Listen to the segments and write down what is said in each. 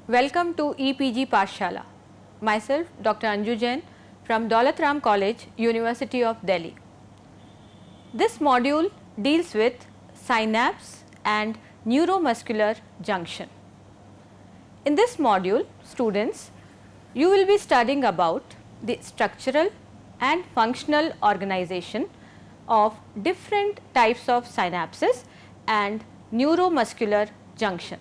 Welcome to EPG Pathshala. Myself Dr. Anju Jain from Daulat Ram College, University of Delhi. This module deals with synapse and neuromuscular junction. In this module, students, you will be studying about the structural and functional organization of different types of synapses and neuromuscular junction.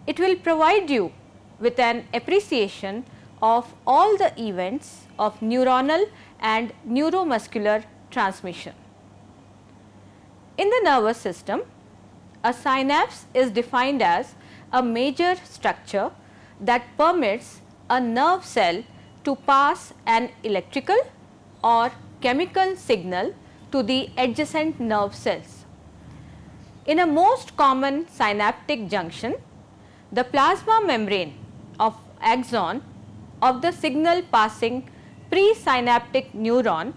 It will provide you with an appreciation of all the events of neuronal and neuromuscular transmission. In the nervous system, a synapse is defined as a major structure that permits a nerve cell to pass an electrical or chemical signal to the adjacent nerve cells. In a most common synaptic junction, the plasma membrane of axon of the signal passing presynaptic neuron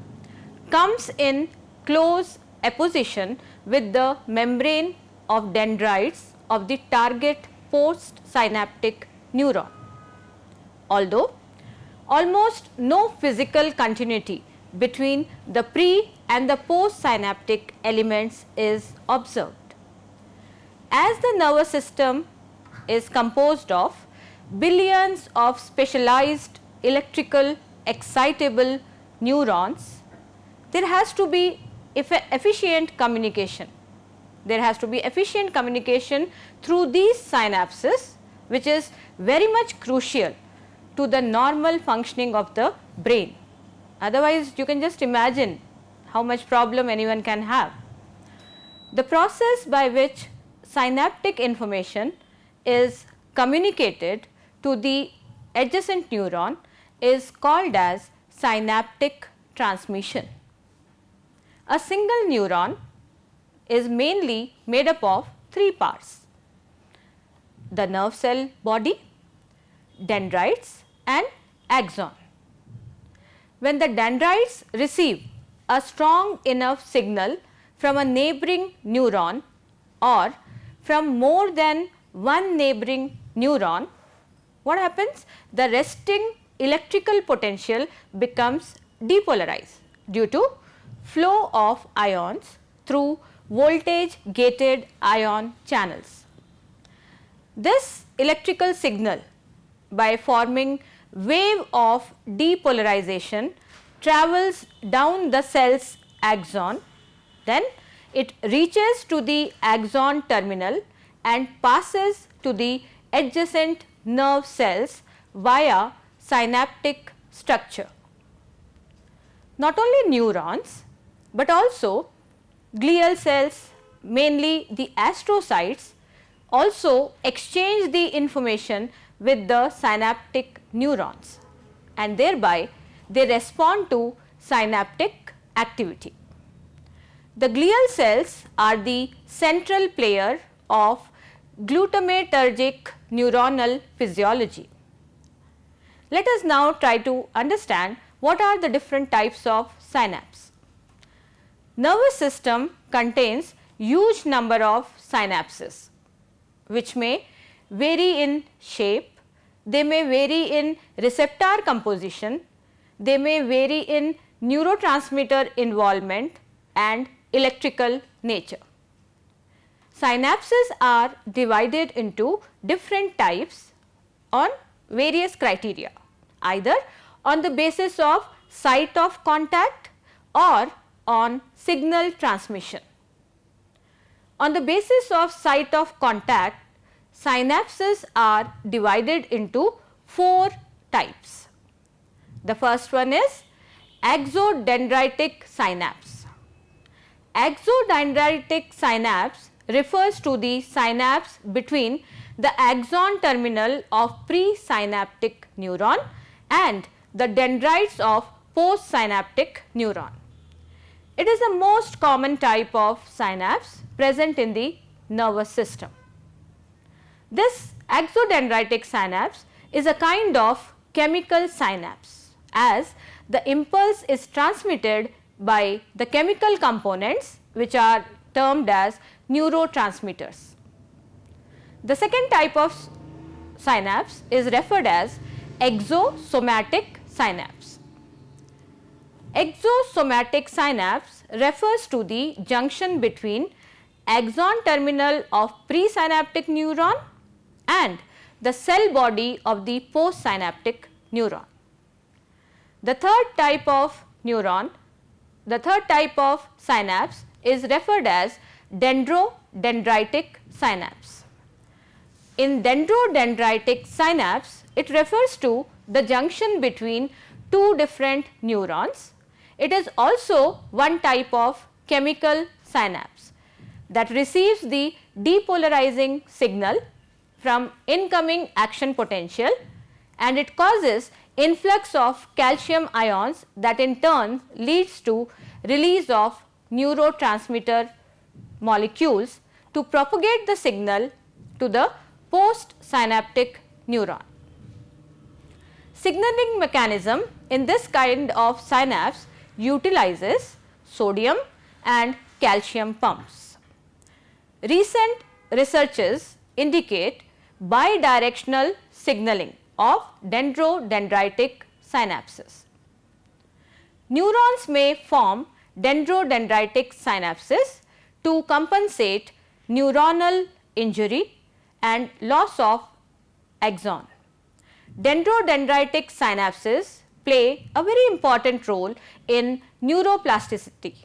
comes in close apposition with the membrane of dendrites of the target postsynaptic neuron. Although almost no physical continuity between the pre and the postsynaptic elements is observed. As the nervous system is composed of billions of specialized electrical excitable neurons, there has to be efficient communication. There has to be efficient communication through these synapses, which is very much crucial to the normal functioning of the brain. Otherwise, you can just imagine how much problem anyone can have. The process by which synaptic information is communicated to the adjacent neuron is called as synaptic transmission. A single neuron is mainly made up of three parts: the nerve cell body, dendrites and axon. When the dendrites receive a strong enough signal from a neighboring neuron or from more than one neighboring neuron, what happens? The resting electrical potential becomes depolarized due to flow of ions through voltage gated ion channels. This electrical signal, by forming wave of depolarization, travels down the cell's axon, then it reaches to the axon terminal and passes to the adjacent nerve cells via synaptic structure. Not only neurons, but also glial cells, mainly the astrocytes, also exchange the information with the synaptic neurons, and thereby they respond to synaptic activity. The glial cells are the central player of glutamatergic neuronal physiology. Let us now try to understand what are the different types of synapse. Nervous system contains huge number of synapses, which may vary in shape, they may vary in receptor composition, they may vary in neurotransmitter involvement and electrical nature. Synapses are divided into different types on various criteria, either on the basis of site of contact or on signal transmission. On the basis of site of contact, synapses are divided into four types. The first one is axodendritic synapse. Axodendritic synapse refers to the synapse between the axon terminal of presynaptic neuron and the dendrites of postsynaptic neuron. It is the most common type of synapse present in the nervous system. This axodendritic synapse is a kind of chemical synapse, as the impulse is transmitted by the chemical components which are termed as neurotransmitters. The second type of synapse is referred as exosomatic synapse. Exosomatic synapse refers to the junction between axon terminal of presynaptic neuron and the cell body of the postsynaptic neuron. The third type of synapse is referred as dendrodendritic synapse. In dendrodendritic synapse, it refers to the junction between two different neurons. It is also one type of chemical synapse that receives the depolarizing signal from incoming action potential, and it causes influx of calcium ions that in turn leads to release of neurotransmitter molecules to propagate the signal to the postsynaptic neuron. Signaling mechanism in this kind of synapse utilizes sodium and calcium pumps. Recent researches indicate bidirectional signaling of dendrodendritic synapses. Neurons may form dendrodendritic synapses to compensate neuronal injury and loss of axon. Dendrodendritic synapses play a very important role in neuroplasticity.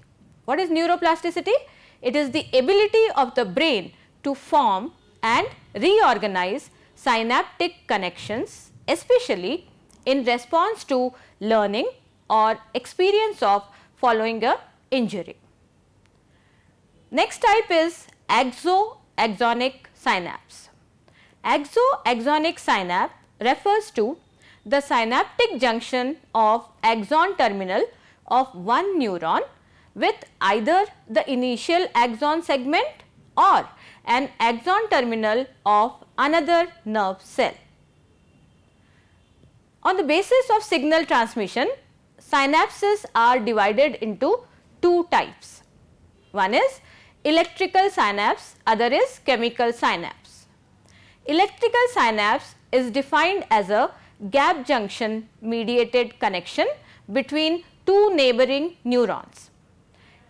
What is neuroplasticity? It is the ability of the brain to form and reorganize synaptic connections, especially in response to learning or experience of following a injury. Next type is axonic synapse. Axonic synapse refers to the synaptic junction of axon terminal of one neuron with either the initial axon segment or an axon terminal of another nerve cell. On the basis of signal transmission, synapses are divided into two types. One is electrical synapse, other is chemical synapse. Electrical synapse is defined as a gap junction mediated connection between two neighboring neurons.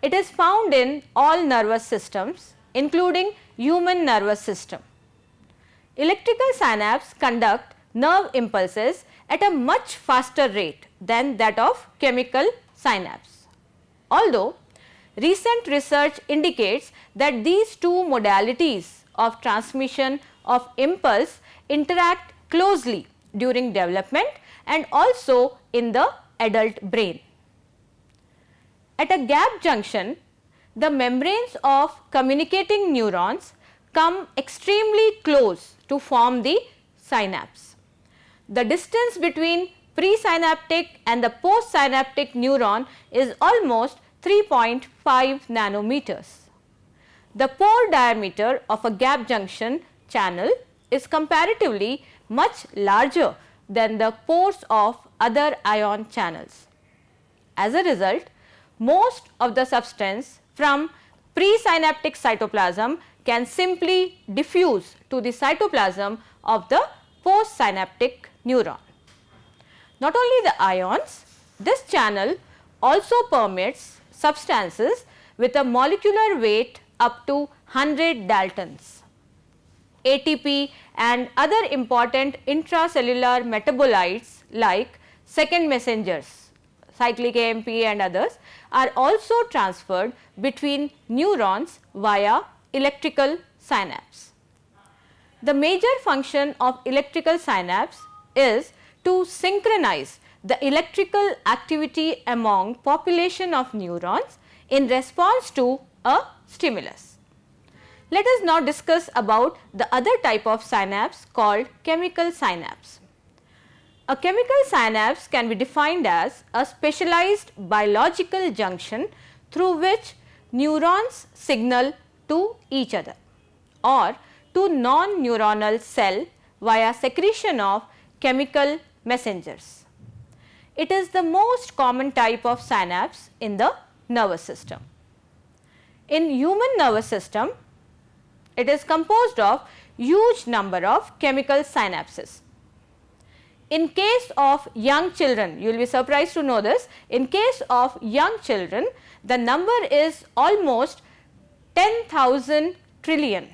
It is found in all nervous systems, including human nervous system. Electrical synapse conduct nerve impulses at a much faster rate than that of chemical synapse. Although recent research indicates that these two modalities of transmission of impulse interact closely during development and also in the adult brain. At a gap junction, the membranes of communicating neurons come extremely close to form the synapse. The distance between presynaptic and the postsynaptic neuron is almost 3.5 nanometers. The pore diameter of a gap junction channel is comparatively much larger than the pores of other ion channels. As a result, most of the substance from presynaptic cytoplasm can simply diffuse to the cytoplasm of the postsynaptic neuron. Not only the ions, this channel also permits substances with a molecular weight up to 100 Daltons. ATP and other important intracellular metabolites like second messengers, cyclic AMP and others, are also transferred between neurons via electrical synapse. The major function of electrical synapse is to synchronize the electrical activity among population of neurons in response to a stimulus. Let us now discuss about the other type of synapse called chemical synapse. A chemical synapse can be defined as a specialized biological junction through which neurons signal to each other or to non-neuronal cell via secretion of chemical messengers. It is the most common type of synapse in the nervous system. In human nervous system, it is composed of huge number of chemical synapses. In case of young children, you will be surprised to know this, in case of young children, the number is almost 10,000 trillion.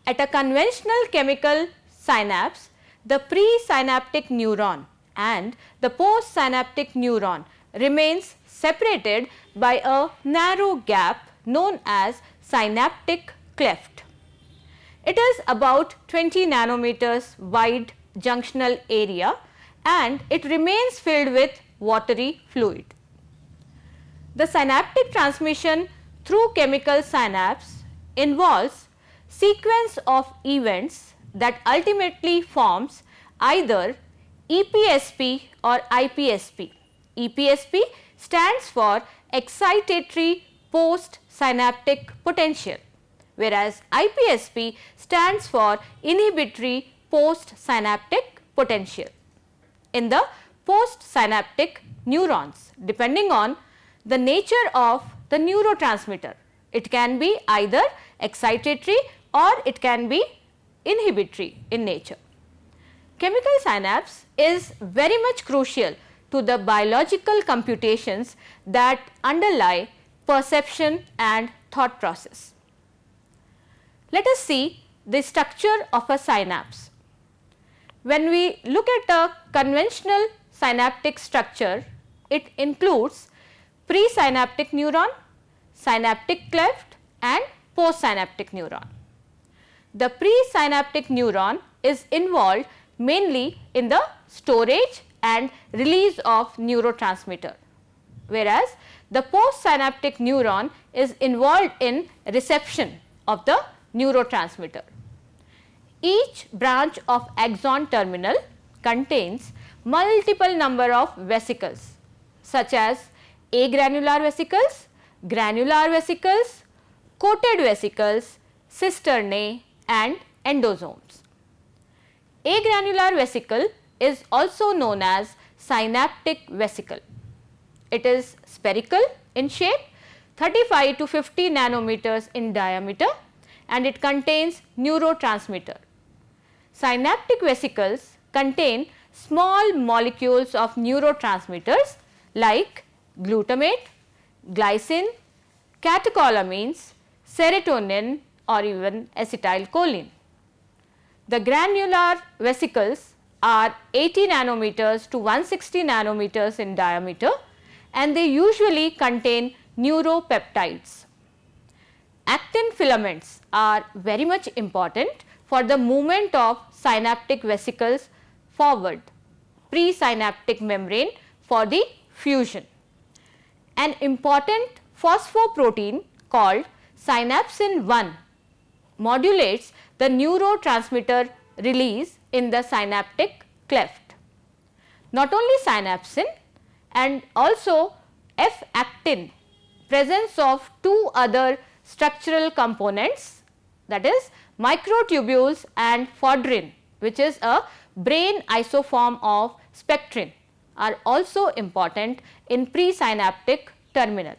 At a conventional chemical synapse, the presynaptic neuron and the postsynaptic neuron remains separated by a narrow gap known as synaptic cleft. It is about 20 nanometers wide junctional area and it remains filled with watery fluid. The synaptic transmission through chemical synapse involves sequence of events that ultimately forms either EPSP or IPSP. EPSP stands for excitatory postsynaptic potential, whereas IPSP stands for inhibitory postsynaptic potential. In the postsynaptic neurons, depending on the nature of the neurotransmitter, it can be either excitatory or it can be inhibitory in nature. Chemical synapse is very much crucial to the biological computations that underlie perception and thought process. Let us see the structure of a synapse. When we look at a conventional synaptic structure, it includes presynaptic neuron, synaptic cleft and postsynaptic neuron. The presynaptic neuron is involved mainly in the storage and release of neurotransmitter, whereas the postsynaptic neuron is involved in reception of the neurotransmitter. Each branch of axon terminal contains multiple number of vesicles such as agranular vesicles, granular vesicles, coated vesicles, cisternae and endosomes. Agranular vesicle is also known as synaptic vesicle. It is spherical in shape, 35 to 50 nanometers in diameter and it contains neurotransmitter. Synaptic vesicles contain small molecules of neurotransmitters like glutamate, glycine, catecholamines, serotonin or even acetylcholine. The granular vesicles are 80 nanometers to 160 nanometers in diameter and they usually contain neuropeptides. Actin filaments are very much important for the movement of synaptic vesicles forward, presynaptic membrane for the fusion. An important phosphoprotein called synapsin 1 modulates the neurotransmitter release in the synaptic cleft. Not only synapsin and also F-actin, presence of two other structural components, that is microtubules and fordrin, which is a brain isoform of spectrin, are also important in presynaptic terminal.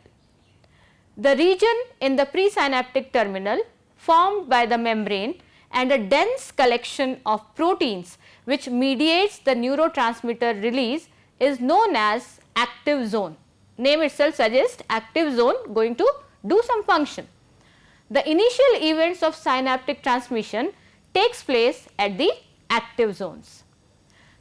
The region in the presynaptic terminal formed by the membrane and a dense collection of proteins which mediates the neurotransmitter release is known as active zone. Name itself suggests active zone going to do some function. The initial events of synaptic transmission takes place at the active zones.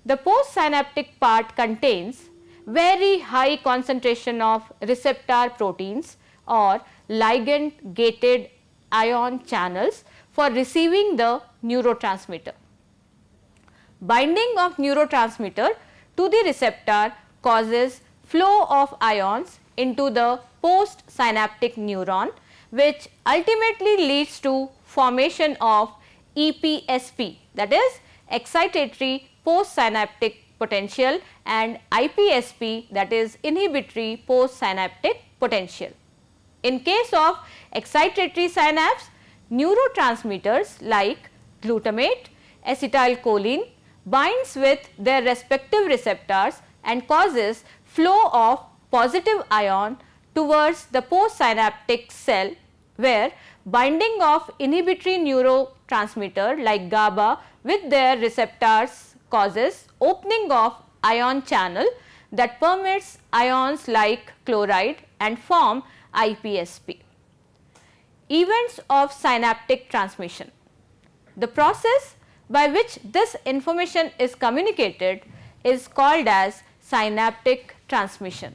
The postsynaptic part contains very high concentration of receptor proteins or ligand gated ion channels for receiving the neurotransmitter. Binding of neurotransmitter to the receptor causes flow of ions into the postsynaptic neuron, which ultimately leads to formation of EPSP, that is excitatory postsynaptic potential, and IPSP, that is inhibitory postsynaptic potential. In case of excitatory synapse, neurotransmitters like glutamate, acetylcholine binds with their respective receptors and causes flow of positive ion towards the postsynaptic cell where binding of inhibitory neurotransmitter like GABA with their receptors causes opening of ion channel that permits ions like chloride and form IPSP. Events of synaptic transmission. The process by which this information is communicated is called as synaptic transmission,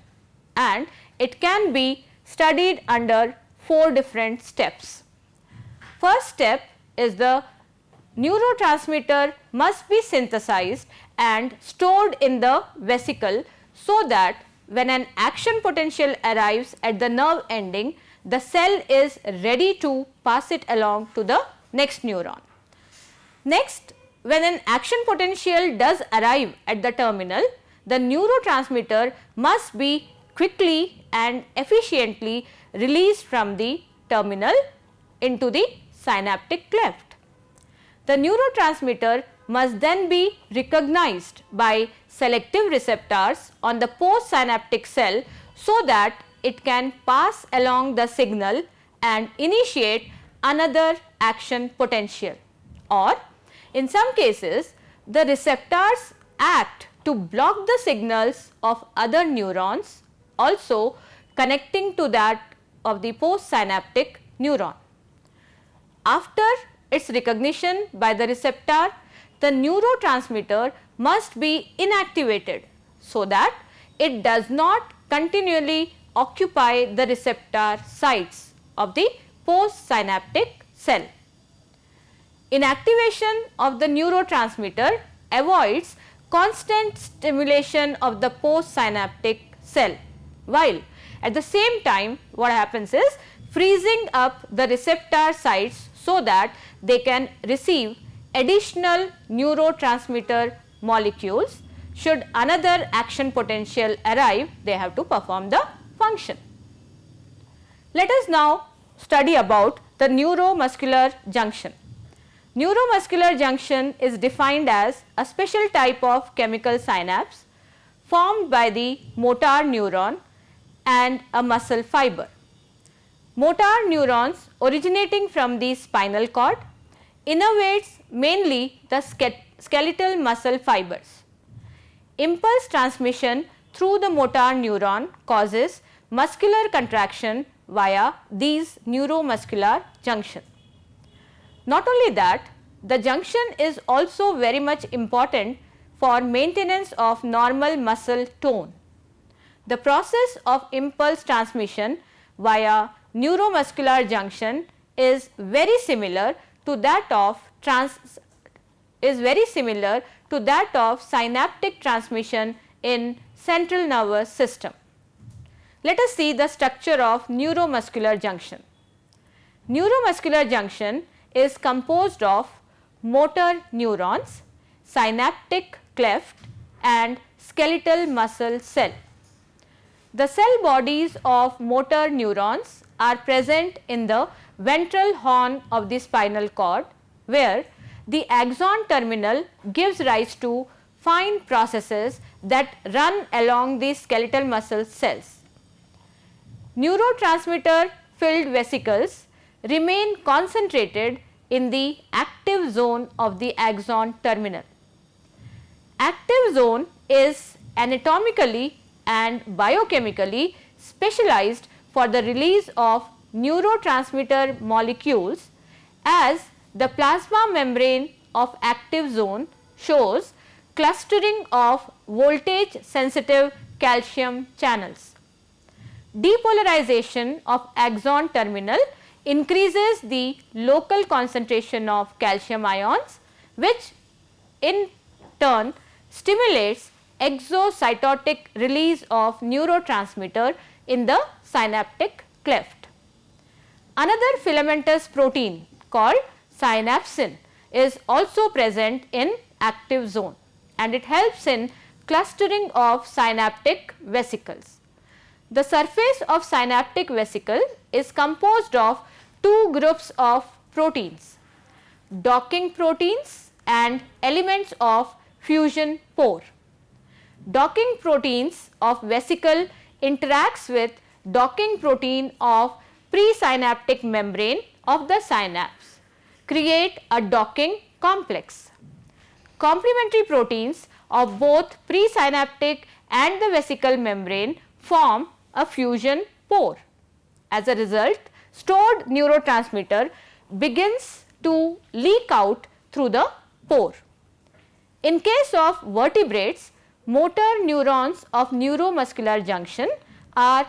and it can be studied under 4 different steps. First step is the neurotransmitter must be synthesized and stored in the vesicle so that when an action potential arrives at the nerve ending, the cell is ready to pass it along to the next neuron. Next, when an action potential does arrive at the terminal, the neurotransmitter must be quickly and efficiently released from the terminal into the synaptic cleft. The neurotransmitter must then be recognized by selective receptors on the postsynaptic cell so that it can pass along the signal and initiate another action potential, or in some cases the receptors act to block the signals of other neurons also connecting to that of the postsynaptic neuron. After its recognition by the receptor, the neurotransmitter must be inactivated so that it does not continually occupy the receptor sites of the postsynaptic cell. Inactivation of the neurotransmitter avoids constant stimulation of the postsynaptic cell, while at the same time what happens is freezing up the receptor sites so that they can receive additional neurotransmitter molecules. Should another action potential arrive, they have to perform the function. Let us now study about the neuromuscular junction. Neuromuscular junction is defined as a special type of chemical synapse formed by the motor neuron and a muscle fiber. Motor neurons originating from the spinal cord innervates mainly the skeletal muscle fibers. Impulse transmission through the motor neuron causes muscular contraction via these neuromuscular junction. Not only that, the junction is also very much important for maintenance of normal muscle tone. The process of impulse transmission via neuromuscular junction is very similar to that of synaptic transmission in central nervous system. Let us see the structure of neuromuscular junction. Neuromuscular junction is composed of motor neurons, synaptic cleft and skeletal muscle cell. The cell bodies of motor neurons are present in the ventral horn of the spinal cord, where the axon terminal gives rise to fine processes that run along the skeletal muscle cells. Neurotransmitter filled vesicles remain concentrated in the active zone of the axon terminal. Active zone is anatomically and biochemically specialized for the release of neurotransmitter molecules, as the plasma membrane of active zone shows clustering of voltage sensitive calcium channels. Depolarization of axon terminal increases the local concentration of calcium ions, which in turn stimulates exocytotic release of neurotransmitter in the synaptic cleft. Another filamentous protein called synapsin is also present in active zone, and it helps in clustering of synaptic vesicles. The surface of synaptic vesicle is composed of two groups of proteins, docking proteins and elements of fusion pore. Docking proteins of vesicle interacts with docking protein of presynaptic membrane of the synapse, create a docking complex. Complementary proteins of both presynaptic and the vesicle membrane form a fusion pore. As a result, stored neurotransmitter begins to leak out through the pore. In case of vertebrates, motor neurons of neuromuscular junction are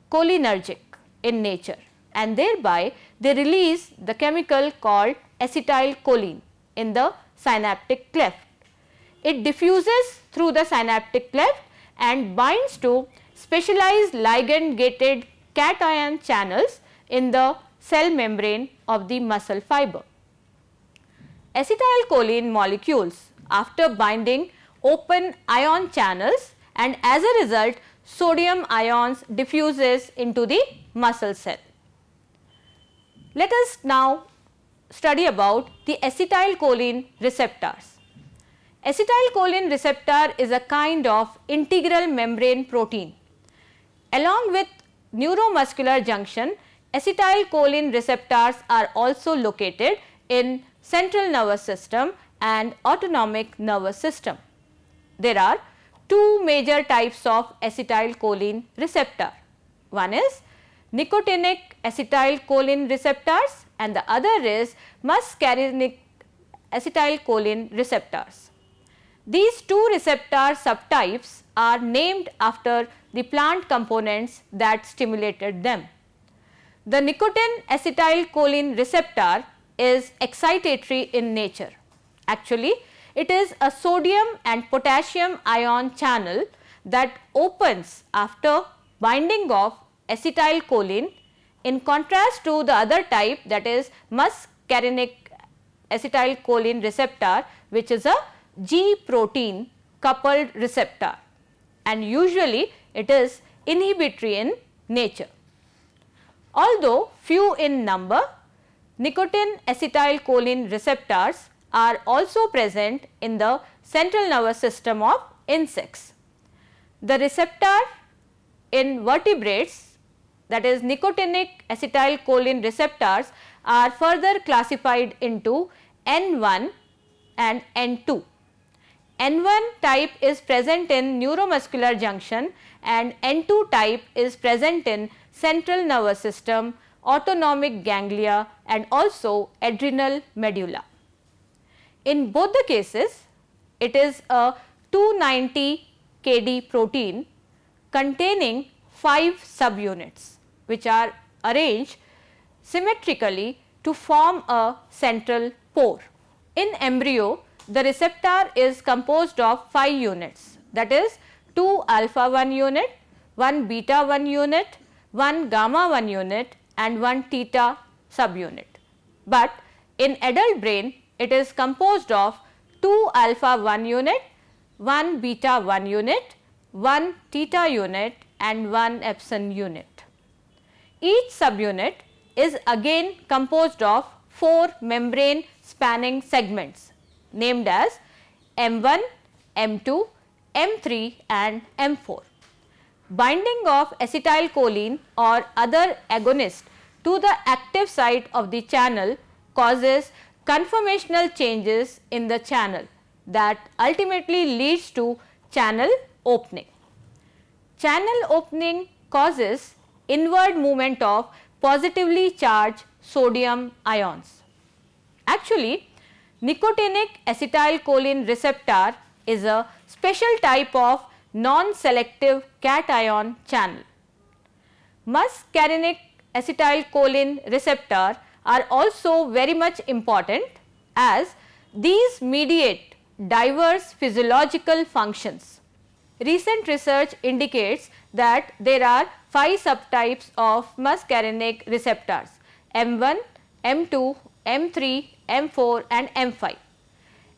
cholinergic in nature, and thereby they release the chemical called acetylcholine in the synaptic cleft. It diffuses through the synaptic cleft and binds to specialized ligand gated cation channels in the cell membrane of the muscle fiber. Acetylcholine molecules, after binding, open ion channels, and as a result sodium ions diffuses into the muscle cell. Let us now study about the acetylcholine receptors. Acetylcholine receptor is a kind of integral membrane protein. Along with neuromuscular junction, acetylcholine receptors are also located in central nervous system and autonomic nervous system. There are two major types of acetylcholine receptor. One is nicotinic acetylcholine receptors and the other is muscarinic acetylcholine receptors. These two receptor subtypes are named after the plant components that stimulated them. The nicotine acetylcholine receptor is excitatory in nature. Actually, it is a sodium and potassium ion channel that opens after binding of acetylcholine, in contrast to the other type, that is muscarinic acetylcholine receptor, which is a G protein coupled receptor, and usually it is inhibitory in nature. Although few in number, nicotine acetylcholine receptors are also present in the central nervous system of insects. The receptor in vertebrates, that is nicotinic acetylcholine receptors, are further classified into N1 and N2. N1 type is present in neuromuscular junction and N2 type is present in central nervous system, autonomic ganglia and also adrenal medulla. In both the cases, it is a 290 Kd protein containing 5 subunits which are arranged symmetrically to form a central pore. In embryo, the receptor is composed of 5 units, that is 2 alpha 1 unit, 1 beta 1 unit, 1 gamma 1 unit and 1 theta subunit. But in adult brain, it is composed of 2 alpha 1 unit, 1 beta 1 unit, 1 theta unit and 1 epsilon unit. Each subunit is again composed of 4 membrane spanning segments named as M1, M2, M3 and M4. Binding of acetylcholine or other agonist to the active site of the channel causes conformational changes in the channel that ultimately leads to channel opening. Channel opening causes inward movement of positively charged sodium ions. Actually, nicotinic acetylcholine receptor is a special type of non-selective cation channel. Muscarinic acetylcholine receptor are also very much important as these mediate diverse physiological functions. Recent research indicates that there are 5 subtypes of muscarinic receptors M1, M2, M3, M4 and M5.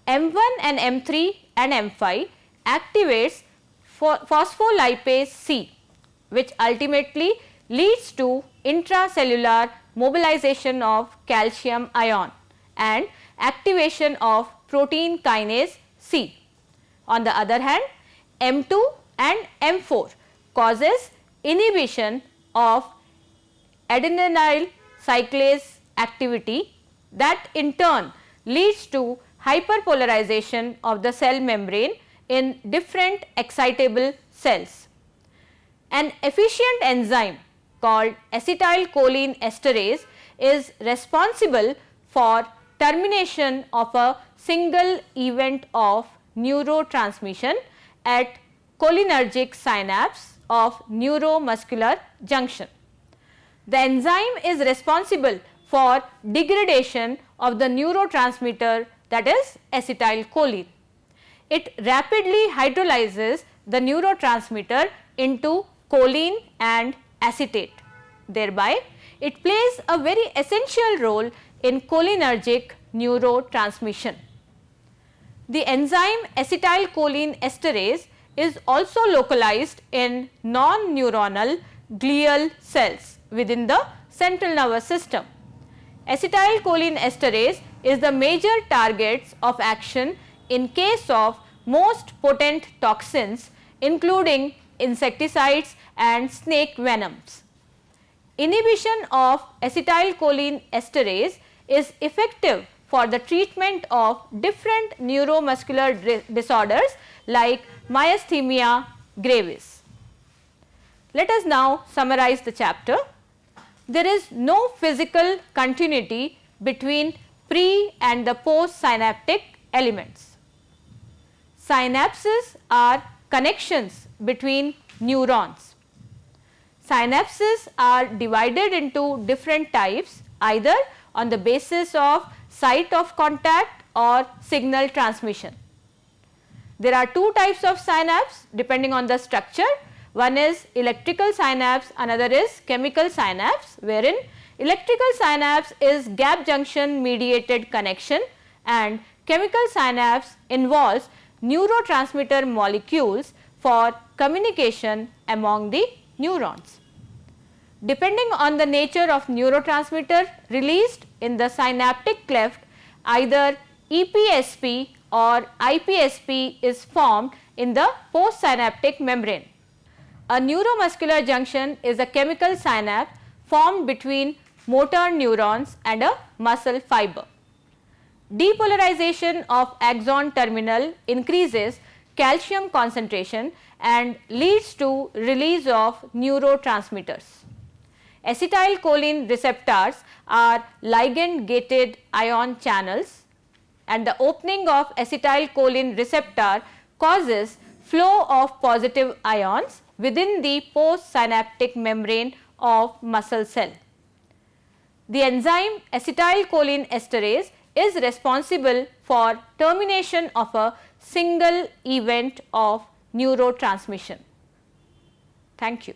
M1 and M3 and M5 activates phospholipase C, which ultimately leads to intracellular mobilization of calcium ion and activation of protein kinase C. On the other hand, M2 and M4 causes inhibition of adenylyl cyclase activity that in turn leads to hyperpolarization of the cell membrane in different excitable cells. An efficient enzyme called acetylcholine esterase is responsible for termination of a single event of neurotransmission at cholinergic synapse of neuromuscular junction. The enzyme is responsible for degradation of the neurotransmitter, that is acetylcholine. It rapidly hydrolyzes the neurotransmitter into choline and acetate. Thereby, it plays a very essential role in cholinergic neurotransmission. The enzyme acetylcholine esterase is also localized in non-neuronal glial cells within the central nervous system. Acetylcholine esterase is the major target of action in case of most potent toxins, including insecticides and snake venoms. Inhibition of acetylcholine esterase is effective for the treatment of different neuromuscular disorders like myasthenia gravis. Let us now summarize the chapter. There is no physical continuity between pre and the post synaptic elements. Synapses are connections between neurons. Synapses are divided into different types either on the basis of site of contact or signal transmission. There are two types of synapse depending on the structure. One is electrical synapse, another is chemical synapse, wherein electrical synapse is gap junction mediated connection and chemical synapse involves neurotransmitter molecules for communication among the neurons. Depending on the nature of neurotransmitter released in the synaptic cleft, either EPSP or IPSP is formed in the postsynaptic membrane. A neuromuscular junction is a chemical synapse formed between motor neurons and a muscle fiber. Depolarization of axon terminal increases calcium concentration and leads to release of neurotransmitters. Acetylcholine receptors are ligand gated ion channels and the opening of acetylcholine receptor causes flow of positive ions within the postsynaptic membrane of muscle cell. The enzyme acetylcholine esterase is responsible for termination of a single event of neurotransmission. Thank you.